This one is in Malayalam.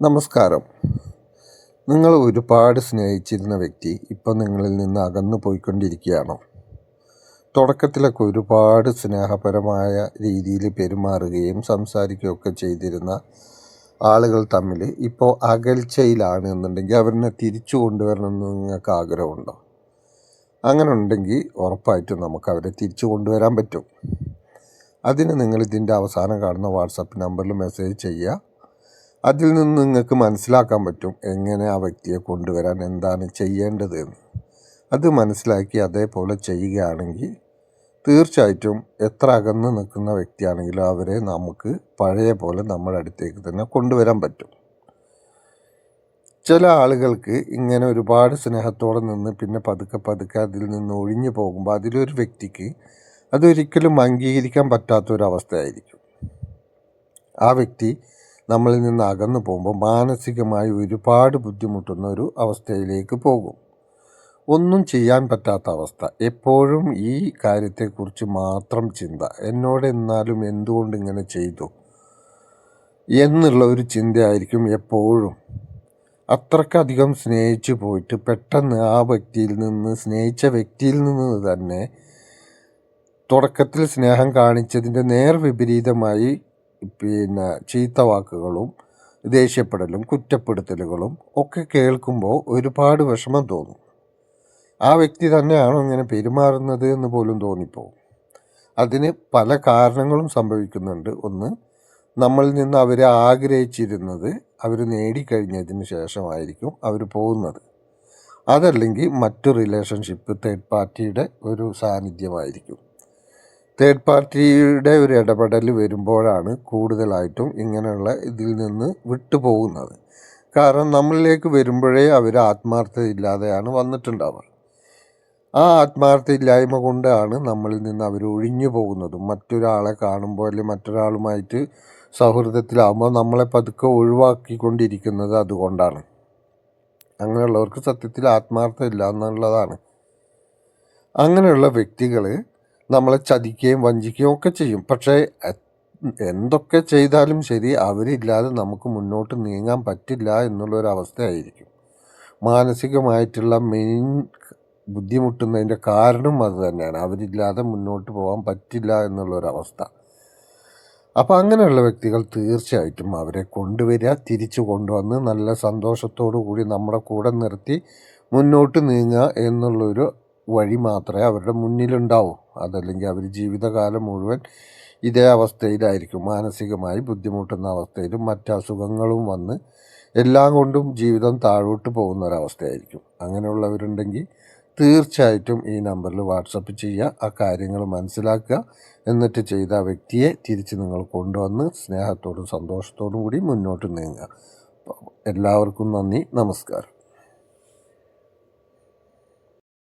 നമസ്കാരം. നിങ്ങൾ ഒരുപാട് സ്നേഹിച്ചിരുന്ന വ്യക്തി ഇപ്പോൾ നിങ്ങളിൽ നിന്ന് അകന്നു പോയിക്കൊണ്ടിരിക്കുകയാണോ? തുടക്കത്തിലൊക്കെ ഒരുപാട് സ്നേഹപരമായ രീതിയിൽ പെരുമാറുകയും സംസാരിക്കുകയൊക്കെ ചെയ്തിരുന്ന ആളുകൾ തമ്മിൽ ഇപ്പോൾ അകൽച്ചയിലാണ് എന്നുണ്ടെങ്കിൽ അവരിനെ തിരിച്ചു കൊണ്ടുവരണമെന്ന് നിങ്ങൾക്ക് ആഗ്രഹമുണ്ടോ? അങ്ങനെ ഉണ്ടെങ്കിൽ ഉറപ്പായിട്ടും നമുക്ക് അവരെ തിരിച്ചു കൊണ്ടുവരാൻ പറ്റും. അതിന് നിങ്ങളിതിൻ്റെ അവസാനം കാണുന്ന വാട്സപ്പ് നമ്പറിൽ മെസ്സേജ് ചെയ്യുക. അതിൽ നിന്ന് നിങ്ങൾക്ക് മനസ്സിലാക്കാൻ പറ്റും എങ്ങനെ ആ വ്യക്തിയെ കൊണ്ടുവരാൻ എന്താണ് ചെയ്യേണ്ടത് എന്ന്. അത് മനസ്സിലാക്കി അതേപോലെ ചെയ്യുകയാണെങ്കിൽ തീർച്ചയായിട്ടും എത്ര അകന്ന് നിൽക്കുന്ന വ്യക്തിയാണെങ്കിലും അവരെ നമുക്ക് പഴയ പോലെ നമ്മുടെ അടുത്തേക്ക് തന്നെ കൊണ്ടുവരാൻ പറ്റും. ചില ആളുകൾക്ക് ഇങ്ങനെ ഒരുപാട് സ്നേഹത്തോടെ നിന്ന് പിന്നെ പതുക്കെ അതിൽ നിന്ന് ഒഴിഞ്ഞു പോകുമ്പോൾ അതിലൊരു വ്യക്തിക്ക് അതൊരിക്കലും അംഗീകരിക്കാൻ പറ്റാത്തൊരവസ്ഥയായിരിക്കും. ആ വ്യക്തി നമ്മളിൽ നിന്ന് അകന്നു പോകുമ്പോൾ മാനസികമായി ഒരുപാട് ബുദ്ധിമുട്ടുന്ന ഒരു അവസ്ഥയിലേക്ക് പോകും. ഒന്നും ചെയ്യാൻ പറ്റാത്ത അവസ്ഥ, എപ്പോഴും ഈ കാര്യത്തെക്കുറിച്ച് മാത്രം ചിന്ത, എന്നോട് എന്നാലും എന്തുകൊണ്ട് ഇങ്ങനെ ചെയ്തു എന്നുള്ള ഒരു ചിന്തയായിരിക്കും എപ്പോഴും. അത്രക്കധികം സ്നേഹിച്ചു പോയിട്ട് പെട്ടെന്ന് ആ സ്നേഹിച്ച വ്യക്തിയിൽ നിന്ന് തന്നെ തുടക്കത്തിൽ സ്നേഹം കാണിച്ചതിൻ്റെ നേർവിപരീതമായി ചീത്ത വാക്കുകളും ദേഷ്യപ്പെടലും കുറ്റപ്പെടുത്തലുകളും ഒക്കെ കേൾക്കുമ്പോൾ ഒരുപാട് വിഷമം തോന്നും. ആ വ്യക്തി തന്നെയാണോ ഇങ്ങനെ പെരുമാറുന്നത് എന്ന് പോലും തോന്നിപ്പോകും. അതിന് പല കാരണങ്ങളും സംഭവിക്കുന്നുണ്ട്. ഒന്ന്, നമ്മളിൽ നിന്ന് അവരെ ആഗ്രഹിച്ചിരുന്നത് അവർ നേടിക്കഴിഞ്ഞതിന് ശേഷമായിരിക്കും അവർ പോകുന്നത്. അതല്ലെങ്കിൽ മറ്റു റിലേഷൻഷിപ്പ് തേർഡ് പാർട്ടിയുടെ ഒരു സാന്നിധ്യമായിരിക്കും. തേർഡ് പാർട്ടിയുടെ ഒരു ഇടപെടൽ വരുമ്പോഴാണ് കൂടുതലായിട്ടും ഇങ്ങനെയുള്ള ഇതിൽ നിന്ന് വിട്ടുപോകുന്നത്. കാരണം നമ്മളിലേക്ക് വരുമ്പോഴേ അവർ ആത്മാർത്ഥതയില്ലാതെയാണ് വന്നിട്ടുണ്ടാവുക. ആ ആത്മാർത്ഥയില്ലായ്മ കൊണ്ടാണ് നമ്മളിൽ നിന്ന് അവർ ഒഴിഞ്ഞു പോകുന്നതും. മറ്റൊരാളെ കാണുമ്പോൾ അല്ലെങ്കിൽ മറ്റൊരാളുമായിട്ട് സൗഹൃദത്തിലാകുമ്പോൾ നമ്മളെ പതുക്കെ ഒഴിവാക്കിക്കൊണ്ടിരിക്കുന്നത് അതുകൊണ്ടാണ്. അങ്ങനെയുള്ളവർക്ക് സത്യത്തിൽ ആത്മാർത്ഥത ഇല്ല എന്നുള്ളതാണ്. അങ്ങനെയുള്ള വ്യക്തികൾ നമ്മളെ ചതിക്കുകയും വഞ്ചിക്കുകയും ഒക്കെ ചെയ്യും. പക്ഷേ എന്തൊക്കെ ചെയ്താലും ശരി, അവരില്ലാതെ നമുക്ക് മുന്നോട്ട് നീങ്ങാൻ പറ്റില്ല എന്നുള്ളൊരവസ്ഥയായിരിക്കും. മാനസികമായിട്ടുള്ള മെയിൻ ബുദ്ധിമുട്ടുന്നതിൻ്റെ കാരണം അത് തന്നെയാണ്. അവരില്ലാതെ മുന്നോട്ട് പോകാൻ പറ്റില്ല എന്നുള്ളൊരവസ്ഥ. അപ്പോൾ അങ്ങനെയുള്ള വ്യക്തികൾ തീർച്ചയായിട്ടും അവരെ കൊണ്ടുവരിക, തിരിച്ചു കൊണ്ടുവന്ന് നല്ല സന്തോഷത്തോടു കൂടി നമ്മുടെ കൂടെ നിർത്തി മുന്നോട്ട് നീങ്ങുക എന്നുള്ളൊരു വഴി മാത്രമേ അവരുടെ മുന്നിലുണ്ടാവൂ. അതല്ലെങ്കിൽ അവർ ജീവിതകാലം മുഴുവൻ ഇതേ അവസ്ഥയിലായിരിക്കും. മാനസികമായി ബുദ്ധിമുട്ടുന്ന അവസ്ഥയിലും മറ്റ് അസുഖങ്ങളും വന്ന് എല്ലാം കൊണ്ടും ജീവിതം താഴോട്ട് പോകുന്ന ഒരവസ്ഥയായിരിക്കും. അങ്ങനെയുള്ളവരുണ്ടെങ്കിൽ തീർച്ചയായിട്ടും ഈ നമ്പറിൽ വാട്സപ്പ് ചെയ്യുക, ആ കാര്യങ്ങൾ മനസ്സിലാക്കുക. എന്നിട്ട് ചെയ്ത ആ വ്യക്തിയെ തിരിച്ച് നിങ്ങൾ കൊണ്ടുവന്ന് സ്നേഹത്തോടും സന്തോഷത്തോടും കൂടി മുന്നോട്ട് നീങ്ങുക. എല്ലാവർക്കും നന്ദി, നമസ്കാരം.